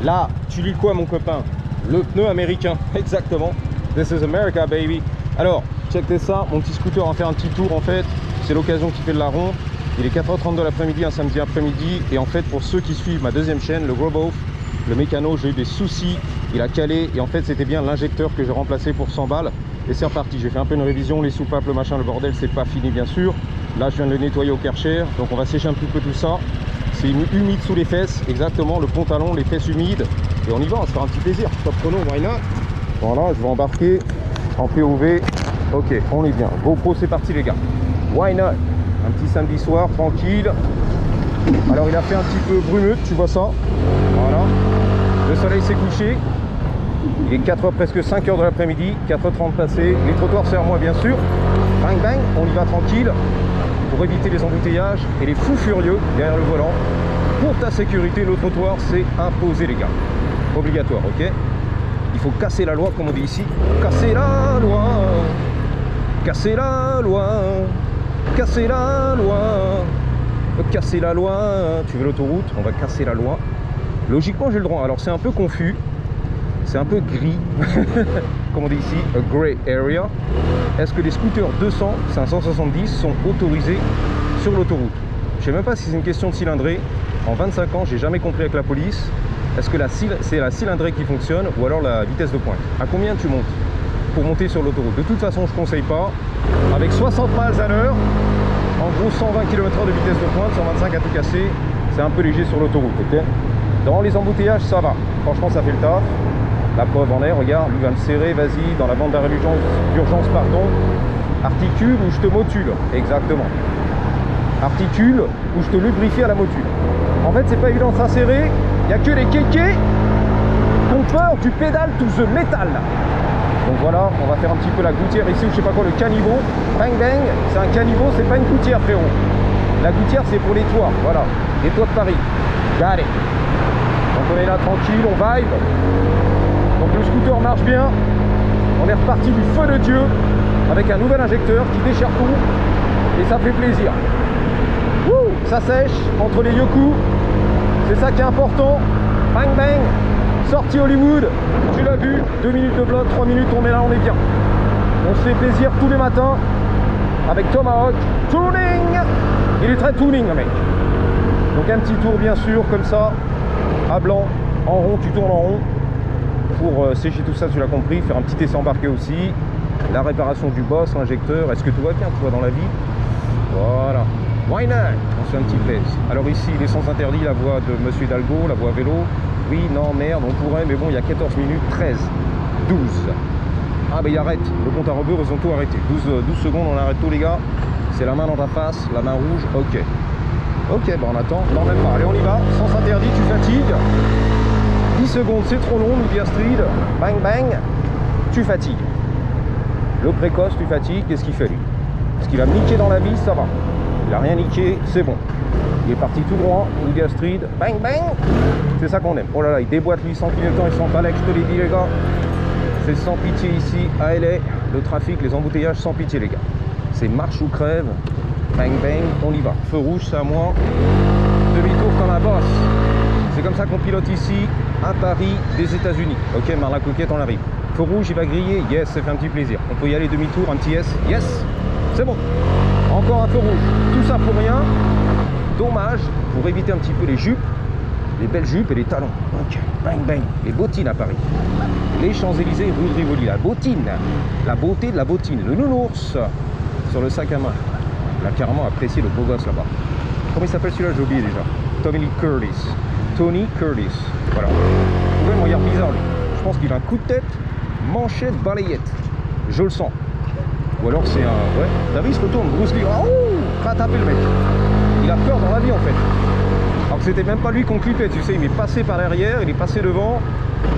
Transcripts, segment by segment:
Là, tu lis quoi mon copain? Le pneu américain, exactement. This is America baby. Alors, check ça, mon petit scooter va faire un petit tour en fait. C'est l'occasion qui fait le larron. Il est 4h30 de l'après-midi, un samedi après-midi. Et en fait, pour ceux qui suivent ma deuxième chaîne, le Gros Beauf, le mécano, j'ai eu des soucis. Il a calé et en fait, c'était bien l'injecteur que j'ai remplacé pour 100 balles. Et c'est reparti. J'ai fait un peu une révision, les soupapes, le machin, le bordel, c'est pas fini bien sûr. Là, je viens de le nettoyer au Karcher. Donc, on va sécher un petit peu tout ça. C'est humide sous les fesses, exactement, le pantalon, les fesses humides. Et on y va, on va se faire un petit plaisir. Top chrono, why not? Voilà, je vais embarquer en POV. Ok, on est bien. GoPro, c'est parti les gars. Why not? Un petit samedi soir, tranquille. Alors il a fait un petit peu brumeux, tu vois ça. Voilà. Le soleil s'est couché. Il est 4h, presque 5h de l'après-midi. 4h30 passées. Les trottoirs serrent moi bien sûr. Bang bang, on y va tranquille. Pour éviter les embouteillages et les fous furieux derrière le volant. Pour ta sécurité, le trottoir c'est imposé les gars. Obligatoire, ok? Il faut casser la loi comme on dit ici. Casser la loi. Casser la loi. Casser la loi. Casser la loi. Tu veux l'autoroute? On va casser la loi. Logiquement j'ai le droit. Alors c'est un peu confus. C'est un peu gris. Comme on dit ici, a grey area. Est-ce que les scooters 200, 570 sont autorisés sur l'autoroute? Je sais même pas si c'est une question de cylindrée. En 25 ans, j'ai jamais compris avec la police. Est-ce que c'est la cylindrée qui fonctionne ou alors la vitesse de pointe? À combien tu montes pour monter sur l'autoroute? De toute façon, je conseille pas. Avec 60 miles à l'heure, en gros 120 km/h de vitesse de pointe, 125 à tout casser, c'est un peu léger sur l'autoroute, ok? Dans les embouteillages, ça va. Franchement, ça fait le taf. La preuve en est, regarde, lui va me serrer, vas-y, dans la bande d'urgence, pardon. Articule ou je te motule, exactement. Articule ou je te lubrifie à la motule. En fait, c'est pas évident de s'insérer. Il n'y a que les kékés qui ont peur du pédale to the metal. Donc voilà, on va faire un petit peu la gouttière ici, ou je sais pas quoi, le caniveau. Bang bang, c'est un caniveau, c'est pas une gouttière frérot. La gouttière c'est pour les toits, voilà, les toits de Paris. Allez. Donc on est là tranquille, on vibe. Donc le scooter marche bien. On est reparti du feu de Dieu avec un nouvel injecteur qui déchire tout. Et ça fait plaisir. Wouh, ça sèche entre les yoku. C'est ça qui est important. Bang bang. Sortie Hollywood. Tu l'as vu. 2 minutes de bloc, 3 minutes, on est là, on est bien. On se fait plaisir tous les matins avec Tomahawk. Tuning. Il est très tuning le mec. Donc un petit tour bien sûr comme ça. À blanc, en rond, tu tournes en rond. Pour sécher tout ça, tu l'as compris, faire un petit essai embarqué aussi, la réparation du boss, l'injecteur, est-ce que tout va bien, toi, dans la vie? Voilà. Why not? On se fait un petit plaisir. Alors ici, l'essence interdit, la voie de Monsieur Hidalgo, la voie vélo. Oui, non, merde, on pourrait, mais bon, il y a 14 minutes, 13, 12. Ah, ben il arrête, le compte à rebours, ils ont tout arrêté. 12 secondes, on arrête tout, les gars. C'est la main dans ta face, la main rouge, ok. Ok, ben on attend, non, même pas. Allez, on y va, sens interdit, tu fatigues. 10 secondes, c'est trop long, Media Street. Bang bang, tu fatigues. Le précoce, tu fatigues, qu'est-ce qu'il fait lui? Est-ce qu'il va me niquer dans la vie? Ça va. Il a rien niqué, c'est bon. Il est parti tout droit, Media Street. Bang bang. C'est ça qu'on aime. Oh là là, il déboîte lui sans clignotant et sans balèque, je te l'ai dit les gars. C'est sans pitié ici à LA. Le trafic, les embouteillages sans pitié les gars. C'est marche ou crève. Bang bang, on y va. Feu rouge, c'est à moi. Demi-tour comme un boss. C'est comme ça qu'on pilote ici à Paris des États-Unis. Ok, Marla Coquette, on arrive. Feu rouge, il va griller. Yes, ça fait un petit plaisir. On peut y aller demi-tour, un petit yes. Yes, c'est bon. Encore un feu rouge. Tout ça pour rien. Dommage, pour éviter un petit peu les jupes, les belles jupes et les talons. Ok, bang bang. Les bottines à Paris. Les Champs-Élysées, rue de Rivoli. La bottine. La beauté de la bottine. Le nounours sur le sac à main. Il a carrément apprécié le beau gosse là-bas. Comment il s'appelle celui-là? J'ai oublié déjà. Tony Curtis. Tony Curtis. Voilà. Vous voyez, il me regarde bizarre lui. Je pense qu'il a un coup de tête, manchette, balayette. Je le sens. Ou alors c'est un... Ouais. T'as vu, il se retourne. Bruce Lee. Oh, prêt à taper le mec. Il a peur dans la vie en fait. Alors que c'était même pas lui qu'on clippait, tu sais. Il est passé par l'arrière, il est passé devant.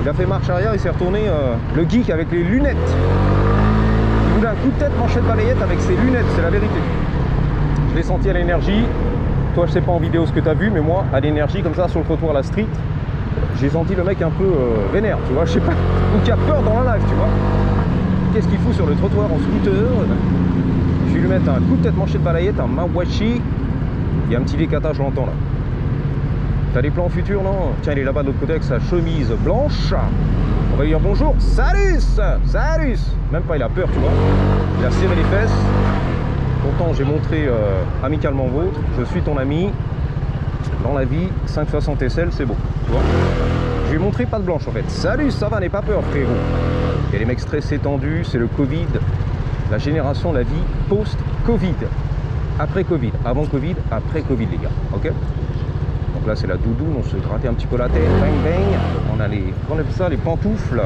Il a fait marche arrière, il s'est retourné. Le geek avec les lunettes. Il voulait un coup de tête, manchette, balayette avec ses lunettes, c'est la vérité. Je l'ai senti à l'énergie. Toi, je sais pas en vidéo ce que tu as vu, mais moi, à l'énergie, comme ça, sur le trottoir, la street, j'ai senti le mec un peu vénère, tu vois, je sais pas, ou qui a peur dans la live, tu vois. Qu'est-ce qu'il fout sur le trottoir en scooter? Je vais lui mettre un coup de tête manchette balayette, un mawashi. Il y a un petit décatage, je l'entends là. T'as des plans futurs, non? Tiens, il est là-bas de l'autre côté avec sa chemise blanche. On va lui dire bonjour. Salut. Salut. Même pas, il a peur, tu vois. Il a serré les fesses. Pourtant, j'ai montré amicalement vôtre. Je suis ton ami. Dans la vie, 560 SL, c'est beau. Tu vois. Je lui ai montré pas de blanche en fait. Salut, ça va, n'aie pas peur, frérot. Il y a les mecs stressés, tendus. C'est le Covid. La génération, la vie post-Covid. Après Covid. Avant Covid, après Covid, les gars. Ok? Donc là, c'est la doudoune. On se grattait un petit peu la tête. Bang, bang. On a les, on appelle ça, les pantoufles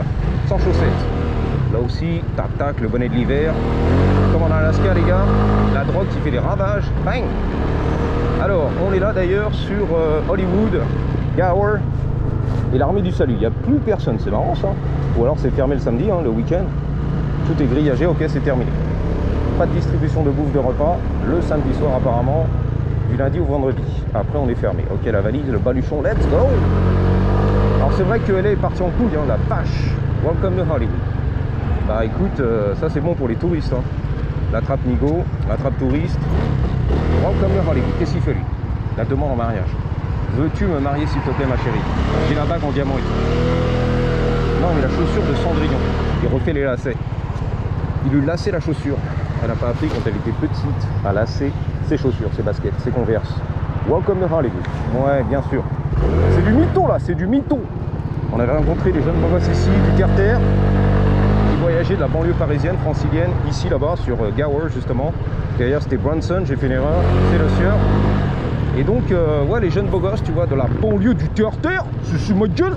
sans chaussettes. Là aussi, tac, tac, le bonnet de l'hiver. Comme en Alaska, les gars. La drogue qui fait des ravages. Bang. Alors, on est là d'ailleurs sur Hollywood, Gower et l'Armée du Salut. Il n'y a plus personne, c'est marrant ça. Ou alors c'est fermé le samedi, hein, le week-end. Tout est grillagé, ok, c'est terminé. Pas de distribution de bouffe de repas le samedi soir apparemment, du lundi au vendredi. Après on est fermé. Ok, la valise, le baluchon, let's go. Alors c'est vrai qu'elle est partie en couille, hein, la vache. Welcome to Hollywood. Bah écoute, ça c'est bon pour les touristes. Hein. La trappe Nigo, la trappe touriste. Welcome to Hollywood. Qu'est-ce qu'il fait lui? La demande en mariage. Veux-tu me marier s'il te plaît ma chérie? J'ai la bague en diamant et tout. Non mais la chaussure de Cendrillon. Il refait les lacets. Il lui laçait la chaussure. Elle n'a pas appris quand elle était petite à lasser ses chaussures, ses baskets, ses Converse. Welcome to Hollywood. Ouais, bien sûr. C'est du mytho là, c'est du mytho. On avait rencontré des jeunes bobos ici, du Carter, qui voyageaient de la banlieue parisienne, francilienne, ici là-bas, sur Gower justement. D'ailleurs c'était Brunson, j'ai fait une erreur, c'est le sieur. Et donc, ouais, les jeunes beaux gosses, tu vois, de la banlieue du Carter, c'est sur ma gueule.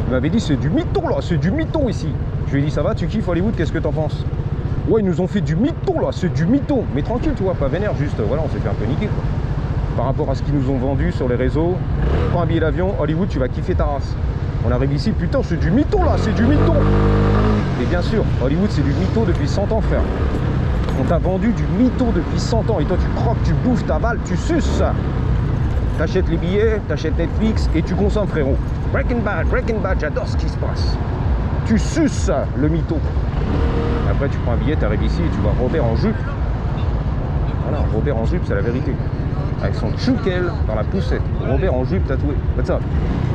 Il m'avait dit, c'est du mytho là, c'est du mytho ici. Je lui ai dit, ça va, tu kiffes Hollywood, qu'est-ce que t'en penses? Ouais, ils nous ont fait du mytho là, c'est du mytho. Mais tranquille, tu vois, pas vénère, juste, voilà, on s'est fait un peu niquer quoi. Par rapport à ce qu'ils nous ont vendu sur les réseaux, prends un billet d'avion, Hollywood, tu vas kiffer ta race. On arrive ici, putain, c'est du mytho là, c'est du mytho. Et bien sûr, Hollywood, c'est du mytho depuis 100 ans, frère. On t'a vendu du mytho depuis 100 ans. Et toi, tu croques, tu bouffes, t'avales, tu suces. T'achètes les billets, t'achètes Netflix et tu consommes, frérot. Breaking Bad, j'adore ce qui se passe. Tu suces le mytho. Après, tu prends un billet, t'arrives ici et tu vois Robert en jupe. Voilà, Robert en jupe, c'est la vérité. Avec son tchoukel dans la poussette. Robert en jupe tatoué. What's up?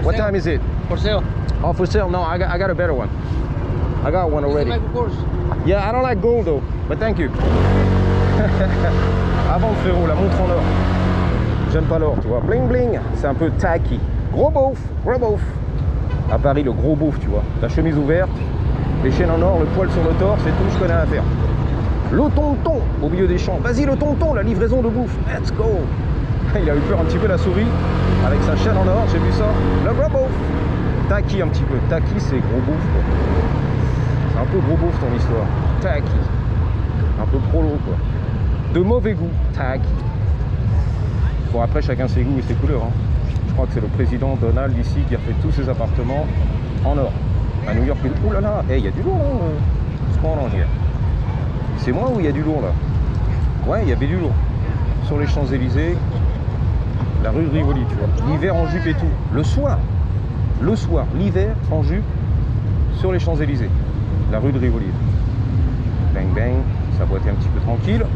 What time is it? For sale. Oh, for sale? No, I got a better one. I got one already. Of course. Yeah, I don't like gold though, but thank you. Avant, frérot, la montre en or. J'aime pas l'or, tu vois. Bling bling, c'est un peu tacky. Gros beauf, gros beauf. À Paris, le gros beauf, tu vois. La chemise ouverte, les chaînes en or, le poil sur le torse, c'est tout, je connais à faire. Le tonton au milieu des champs. Vas-y, le tonton, la livraison de bouffe. Let's go. Il a eu peur un petit peu la souris avec sa chaîne en or, j'ai vu ça. Le gros beauf. Tacky un petit peu. Tacky, c'est gros beauf, quoi. C'est un peu gros beauf ton histoire. Tacky. Un peu prolo, quoi. De mauvais goût. Tacky. Bon, après, chacun ses goûts et ses couleurs. Hein. Je crois que c'est le président Donald ici qui a fait tous ses appartements en or. À New York. Ouh là là, il y a du lourd là. What's going on here? C'est moi ou il y a du lourd là? Ouais, il y avait du lourd. Sur les Champs-Élysées, la rue de Rivoli, tu vois. L'hiver en jupe et tout. Le soir, l'hiver en jupe sur les Champs-Élysées. La rue de Rivoli. Bang bang, ça boitait un petit peu tranquille.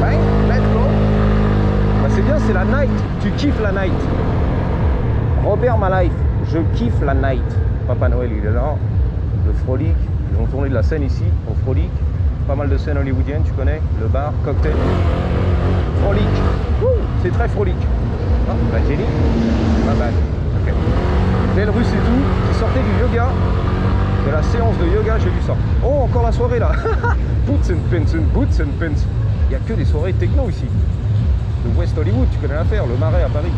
Bang, let's go. Bah, c'est bien, c'est la night. Tu kiffes la night. Robert ma life, je kiffe la night. Papa Noël il est là, le Frolic, ils ont tourné de la scène ici, au Frolic. Pas mal de scènes hollywoodiennes, tu connais, le bar, cocktail. Frolic, c'est très frolic. Ah, la Jenny, ma bad. Ok. Belle russe et tout, qui sortait du yoga, de la séance de yoga, j'ai vu ça. Oh, encore la soirée là. Boots and pins. Il n'y a que des soirées techno ici. Le West Hollywood, tu connais l'affaire, le Marais à Paris.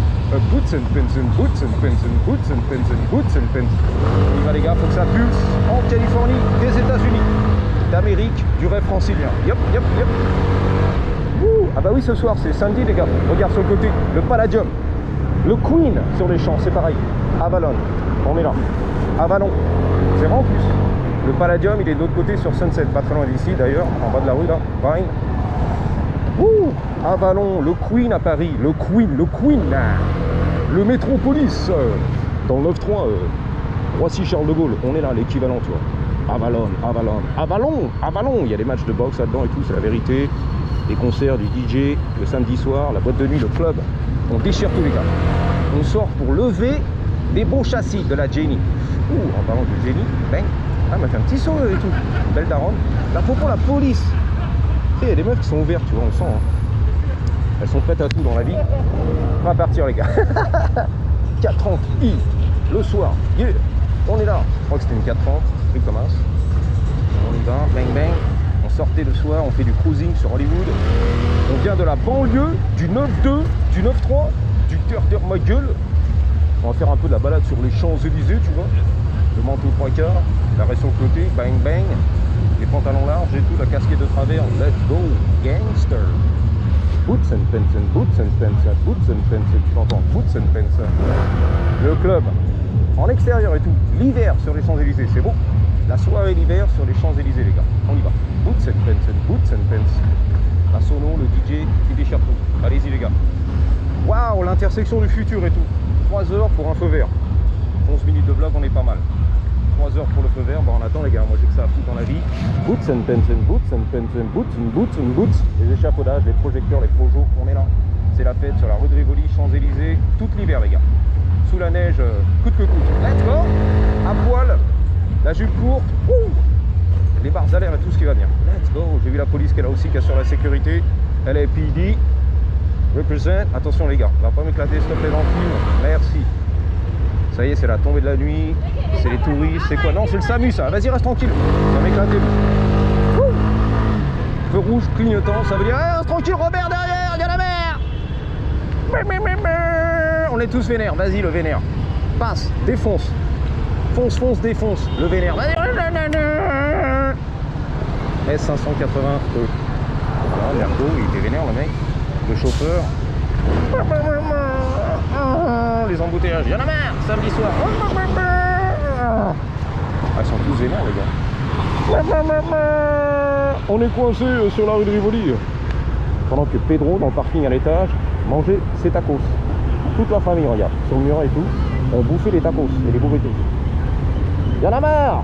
Boots and pins. Il va les gars, faut que ça pulse en Californie, des États-Unis, d'Amérique, du rêve francilien. Yep. Ah bah oui, ce soir, c'est samedi les gars. Regarde sur le côté, le Palladium. Le Queen sur les champs, c'est pareil. Avalon, on est là. Avalon, c'est vraiment plus. Le Palladium, il est de l'autre côté sur Sunset, pas très loin d'ici d'ailleurs, en bas de la rue là. Fine. Avalon, le Queen à Paris, le Queen, le Métropolis, dans le 9-3, Roissy Charles de Gaulle, on est là, l'équivalent, tu vois. Avalon, il y a des matchs de boxe là-dedans et tout, c'est la vérité. Les concerts du DJ, le samedi soir, la boîte de nuit, le club, on déchire tous les gars. on sort pour lever des beaux châssis de la Jenny. Ouh, en parlant de Jenny, bang. Ah, elle m'a fait un petit saut et tout. Une belle daronne. Là, pour la police. Tu sais, il y a des meufs qui sont ouvertes, tu vois, on le sent. Hein. Elles sont prêtes à tout dans la vie. On va partir, les gars. 4h30, le soir. Yeah. On est là. Je crois que c'était une 4h30, truc comme ça. On y va, bang bang. On sortait le soir, on fait du cruising sur Hollywood. On vient de la banlieue, du 9-2, du 9-3, du cœur ma gueule. On va faire un peu de la balade sur les Champs-Élysées, tu vois. Le manteau 3/4, la raison côté, bang bang. Les pantalons larges et tout, la casquette de travers. Let's go, gangster. Boots and pants, boots and pants, boots and pants. Tu l'entends, boots and pants. Le club, en extérieur et tout. L'hiver sur les Champs-Élysées, c'est beau. La soirée d'hiver sur les Champs-Élysées, les gars. On y va. Boots and pants, boots and pants. La sono, le DJ qui déchire tout. Allez-y, les gars. Waouh, l'intersection du futur et tout. 3 heures pour un feu vert. 11 minutes de vlog, on est pas mal. 3 heures pour le feu vert. Bon, on attend, les gars. Moi, j'ai que ça à foutre dans la vie. Boots and pants, boots and pants, boots and boots and boots. Les échafaudages, les projecteurs, les projos, on est là. C'est la fête sur la rue de Rivoli, Champs-Élysées, toute l'hiver, les gars. Sous la neige, coûte que coûte. Let's go. À poil. La jupe courte, les barres à l'air et tout ce qui va bien. Let's go. J'ai vu la police qui est là aussi, qui assure la sécurité. LAPD, represent. Attention les gars, on va pas m'éclater s'il te plaît dans le film. Merci. Ça y est, c'est la tombée de la nuit. C'est les touristes, c'est quoi? Non, c'est le SAMU ça. Vas-y, reste tranquille. On va m'éclater. Feu rouge clignotant, ça veut dire reste tranquille Robert derrière, il y a la mer. On est tous vénères, vas-y le vénère. Passe, défonce. Fonce, fonce, défonce, le vénère. S580 E. Voilà, Merco, il était vénère le mec. Le chauffeur. Les embouteillages, il y en a marre, samedi soir. Ah, ils sont tous vénères les gars. On est coincé sur la rue de Rivoli. Pendant que Pedro, dans le parking à l'étage, mangeait ses tacos. Toute la famille, regarde, sur le mur et tout, on bouffait les tacos et les burritos. Y'en a marre.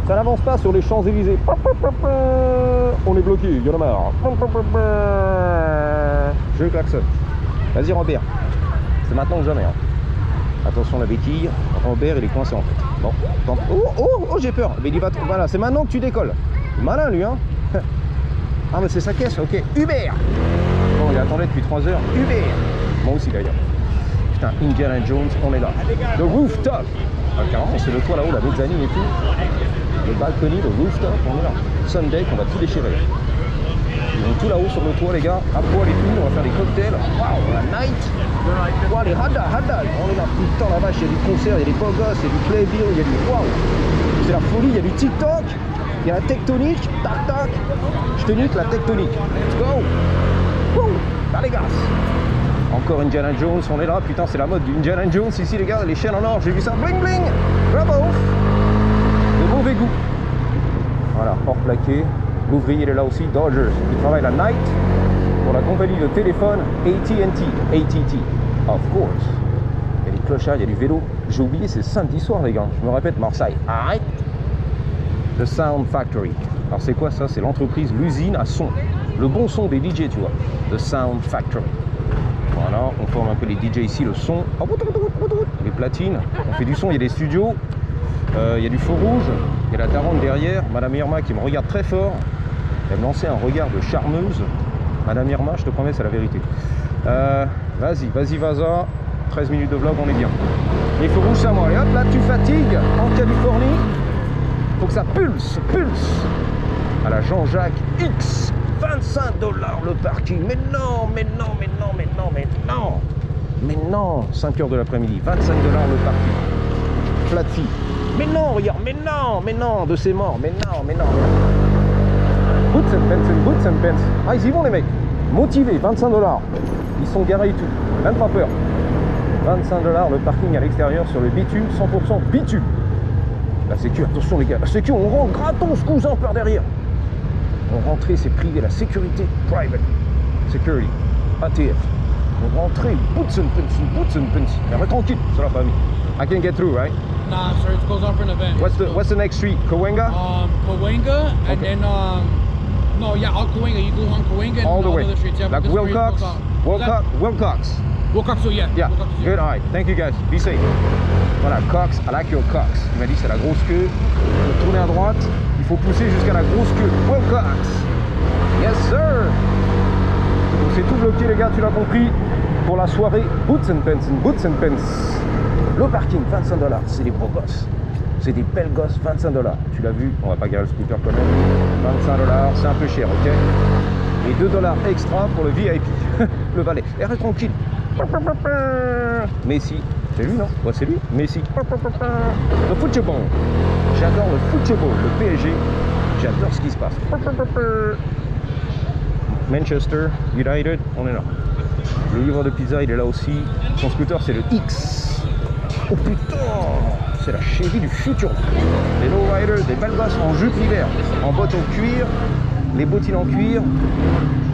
Ça n'avance pas sur les Champs-Élysées. On est bloqué, y'en a marre. Je klaxonne. Vas-y Robert. C'est maintenant ou jamais. Hein. Attention la béquille. Robert il est coincé en fait. Bon. Oh, j'ai peur. Mais il va. Voilà, c'est maintenant que tu décolles. Malin lui hein. Ah mais c'est sa caisse, ok. Uber. Bon il attendait depuis 3 heures. Uber. Moi aussi d'ailleurs. Putain, Indiana Jones, on est là. The rooftop. Ah, carrément, c'est le toit là-haut, la mezzanine et tout. Le balcony, le rooftop, on est là. Sunday, on va tout déchirer. Ils ont tout là-haut sur le toit, les gars. À poil et tout, on va faire des cocktails. Waouh, la night. Waouh, les hada. On est là, putain, la vache, il y a du concert, il y a des beaux gosses, il y a du playbill, il y a du. Waouh. C'est la folie, il y a du TikTok, il y a la tectonique. Tac. Je te nique la tectonique. Let's go. Wouh. Là, les gars. Encore Indiana Jones, on est là, putain c'est la mode du Indiana Jones ici les gars, les chaînes en or, j'ai vu ça, bling bling, bravo, de mauvais goût. Voilà, hors plaqué, l'ouvrier il est là aussi, Dodgers, il travaille la night pour la compagnie de téléphone AT&T, of course. Il y a des clochards, il y a du vélo, j'ai oublié c'est samedi soir les gars, je me répète Marseille, arrête. The Sound Factory, alors c'est quoi ça? C'est l'entreprise, l'usine à son, le bon son des DJ tu vois, The Sound Factory. Voilà, on forme un peu les DJ ici, le son, les platines, on fait du son, il y a des studios, il y a du feu rouge, il y a la daronne derrière, Madame Irma qui me regarde très fort, elle me lançait un regard de charmeuse, Madame Irma, je te promets, c'est la vérité. Vas-y, 13 minutes de vlog, on est bien. Les feux rouges, c'est à moi, et hop, là tu fatigues, en Californie, faut que ça pulse, à la Jean-Jacques X. 25 $ le parking, mais non, 5 heures de l'après-midi, 25 $ le parking, flat fee, mais non, regarde, mais non, de ces morts, mais non, boots and pants, ah ils y vont les mecs, motivés, 25 $, ils sont garés et tout, même pas peur, 25 $ le parking à l'extérieur sur le bitume, 100% bitume, la sécu, attention les gars, la sécu, on rentre gratos, cousin par derrière. On rentrait, c'est privé, la sécurité, private, security, ATF. On rentrait, boots and pants. Mais reste tranquille, c'est la famille. I can get through, right? Nah, sir, it goes on for an event. What's the next street? Cahuenga? Cahuenga, and Okay. then, all Cahuenga. You go on Cahuenga and All the way. other streets. Yeah, Like because Wilcox? Wilcox. Wilcox? Wilcox, yeah. Yeah, Wilcox, good, alright. Thank you guys. Be safe. Voilà, Cox, I like your Cox. Il m'a dit c'est la grosse queue. Il faut tourner à droite. Il faut pousser jusqu'à la grosse queue. Wilcox. Yes, sir. Donc c'est tout bloqué, les gars, tu l'as compris. Pour la soirée, Boots and Pants. Boots and Pants. Le parking, $25. C'est des beaux gosses. C'est des belles gosses, $25. Tu l'as vu, on va pas garer le scooter quand même. $25, c'est un peu cher, ok. Et $2 extra pour le VIP. Le valet. Et reste tranquille. Messi. C'est lui, non? Ouais, c'est lui. Messi. Le football. J'adore le football, le PSG. J'adore ce qui se passe. Manchester United, on est là. Le livreur de pizza, il est là aussi. Son scooter, c'est le X. Oh putain, c'est la Chevy du futur. Les lowriders, des belles gosses en jupe l'hiver, en bottes en cuir, les bottines en cuir.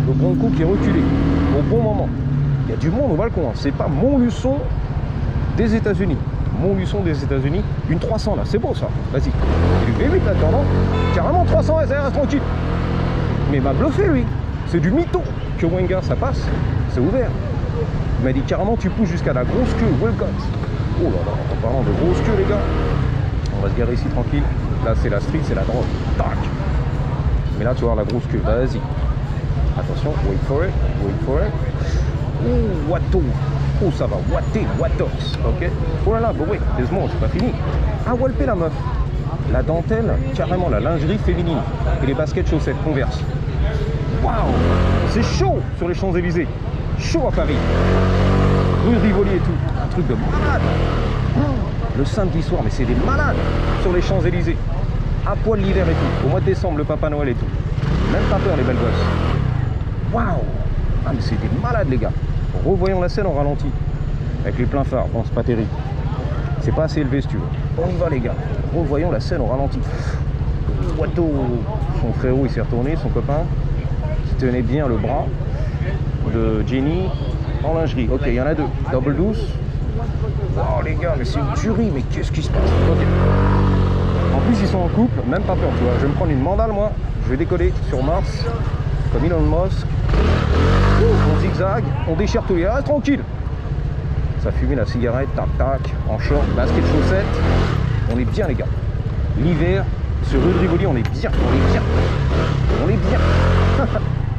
Le Bronco qui est reculé au bon moment. Il y a du monde au balcon, hein. C'est pas Montluçon des États-Unis. Montluçon des États-Unis, une 300 là, c'est beau ça. Vas-y. Il y a du V8 là-dedans, non? Carrément 300 SR, tranquille. Mais il m'a bluffé lui. C'est du mytho. Que Wenga ça passe, c'est ouvert. Il m'a dit carrément tu pousses jusqu'à la grosse queue, Wilcox. Oh là là, en parlant de grosse queue les gars, on va se garer ici tranquille. Là c'est la street, c'est la drogue. Tac. Mais là tu vas voir la grosse queue, vas-y. Attention, wait for it, wait for it. Oh, Watto. Oh ça va, Watté, Wattox, ok. Oh là là, bah ouais, there's more, c'est pas fini. Ah, Walpé la meuf. La dentelle, carrément la lingerie féminine. Et les baskets chaussettes, Converse. Waouh, c'est chaud sur les Champs-Élysées. Chaud à Paris. Rue Rivoli et tout. Un truc de malade. Oh, le samedi soir, mais c'est des malades sur les Champs-Élysées. À poil l'hiver et tout. Au mois de décembre, le Papa Noël et tout. Même pas peur, les belles gosses. Waouh. Ah, mais c'est des malades, les gars. Revoyons la scène en ralenti. Avec les pleins phares. Bon, c'est pas terrible. C'est pas assez élevé, si tu veux. On y va, les gars. Revoyons la scène en ralenti. Watto. Son frérot, il s'est retourné, son copain. Qui tenait bien le bras de Jenny en lingerie. Ok, il y en a deux. Double douce. Wow les gars, mais c'est une tuerie, mais qu'est-ce qui se passe? Okay. En plus ils sont en couple, même pas peur, tu vois. Je vais me prendre une mandale moi, je vais décoller sur Mars, comme Elon Musk. On zigzag, on déchire tous les... Ah tranquille. Ça fume la cigarette, tac tac, en short, basket, chaussettes. On est bien les gars. L'hiver, sur rue de Rivoli, on est bien, on est bien. On est bien.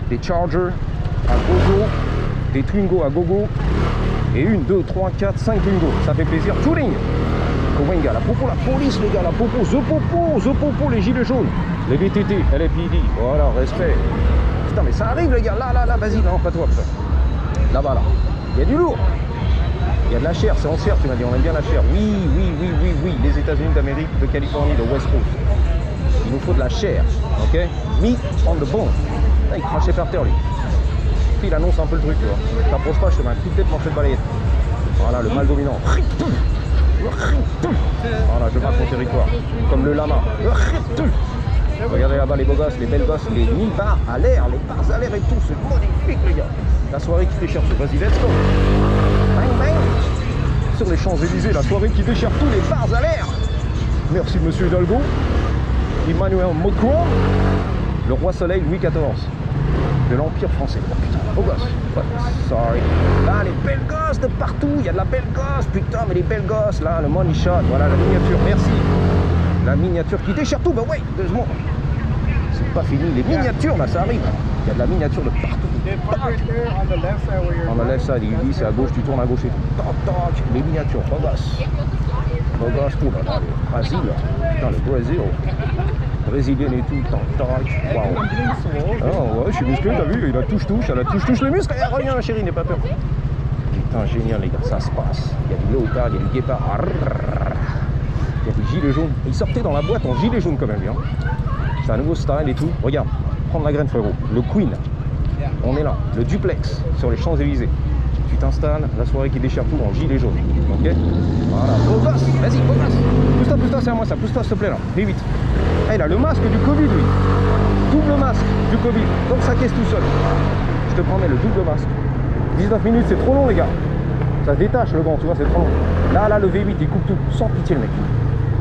Des Chargers à gogo, des Twingo à gogo, et 1, 2, 3, 4, 5 Twingo, ça fait plaisir. Touring, Kowenga, la popo, la police les gars, la popo, the popo, les gilets jaunes, les VTT, LAPD, voilà, respect. Putain mais ça arrive les gars, là, vas-y, non, pas toi, putain. Là-bas, là, il y a du lourd, il y a de la chair, c'est en chair, tu m'as dit, on aime bien la chair. Oui, les États-Unis d'Amérique, de Californie, de West Coast. Il nous faut de la chair, ok? Meat on the bone. Là, il crachait par terre lui. Puis il annonce un peu le truc, tu vois. T'approches pas, je te mets un coup de tête, manchette de balayette. Voilà, le mâle dominant. Voilà, je marque mon territoire. Comme le lama. Regardez là-bas les beaux gosses, les belles gosses, les 1000 bars à l'air, les bars à l'air et tout, c'est magnifique les gars. La soirée qui déchire tout, vas-y, let's go. Bang bang. Sur les Champs-Élysées, la soirée qui déchire tous les bars à l'air. Merci monsieur Hidalgo. Emmanuel Macron, le roi soleil Louis XIV de l'Empire français. Oh putain, beau gosse. Ouais, sorry. Là, les belles gosses de partout, il y a de la belle gosse, putain, mais les belles gosses, là, le money shot, voilà la miniature, merci. La miniature qui déchire tout, bah ouais, 2 secondes. C'est pas fini, les miniatures, là, ça arrive. Il y a de la miniature de partout. On the left side, il dit c'est à gauche, tu tournes à gauche et tout. Toc, toc, les miniatures, beau gosse. Beau gosse, oh là là, le Brésil, putain, le Brésil. Brésilienne et tout, tac, waouh. Ah ouais, je suis musclé, t'as vu, il a touche, elle a touche les muscles. Eh, reviens ma chérie, n'aie pas peur. Putain, génial les gars, ça se passe. Il y a du léopard, il y a du guépard. Il y a des gilets jaunes. Ils sortaient dans la boîte en gilets jaunes quand même, hein. C'est un nouveau style et tout. Regarde, prendre la graine frérot. Le Queen, on est là. Le duplex sur les Champs-Élysées. Tu t'installes, la soirée qui déchire tout en gilet jaune. Ok. Voilà, beau gosse, vas-y, beau gosse. Pousse-toi, c'est à moi ça, pousse-toi s'il te plaît là. Fais vite. Ah, il a le masque du Covid lui. Double masque du Covid. Donc ça caisse tout seul. Je te promets, le double masque. 19 minutes, c'est trop long les gars. Ça se détache le gant, tu vois, c'est trop long. Là, le V8, il coupe tout. Sans pitié le mec.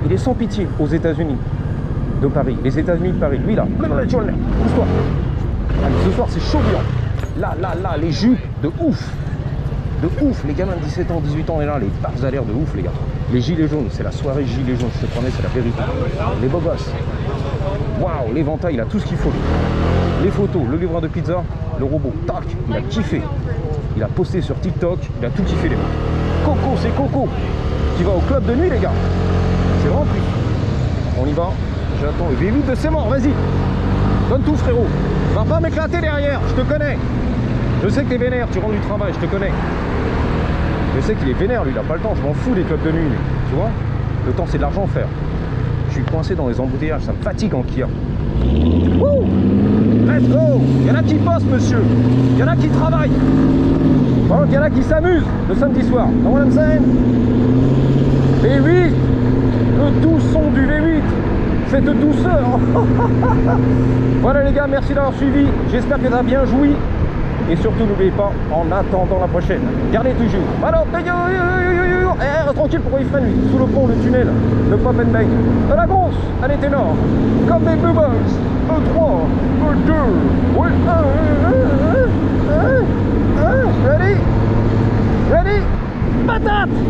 Il est sans pitié aux États-Unis de Paris. Les États-Unis de Paris. Lui là, pousse-toi. Allez, ce soir c'est chaud blanc. Là, les jupes de ouf. de ouf. Les gamins de 17 ans, 18 ans, on est là, les bars à l'air de ouf, les gars. Les gilets jaunes, c'est la soirée gilets jaunes, je te promets, c'est la vérité. Les beaux gosses. Waouh, l'éventail, il a tout ce qu'il faut. Les photos, le livreur de pizza, le robot, tac, il a kiffé. Il a posté sur TikTok, il a tout kiffé, les mecs. Coco, c'est Coco qui va au club de nuit, les gars. C'est rempli. On y va. J'attends le V8 de ses morts, vas-y. Donne tout, frérot. Va pas m'éclater derrière, je te connais. Je sais que t'es vénère, tu rentres du travail, je te connais. Je sais qu'il est vénère, lui, il a pas le temps, je m'en fous des clubs de nuit, lui. Tu vois? Le temps, c'est de l'argent, frère. Je suis coincé dans les embouteillages, ça me fatigue en Kia. Wouh! Let's go! Il y en a qui bossent, monsieur. Il y en a qui travaillent. Bon, il y en a qui s'amusent le samedi soir. Know what I'm saying? V8, le doux son du V8. Cette douceur. Voilà les gars, merci d'avoir suivi. J'espère que tu as bien joui. Et surtout, n'oubliez pas, en attendant la prochaine, gardez toujours. Alors, reste tranquille, pourquoi il freine lui? Sous le pont, le tunnel, le pop and bang. La grosse, elle est énorme. Comme des bubbles. 1, 3, 2, ouais, 1, ready? Ready? Patate!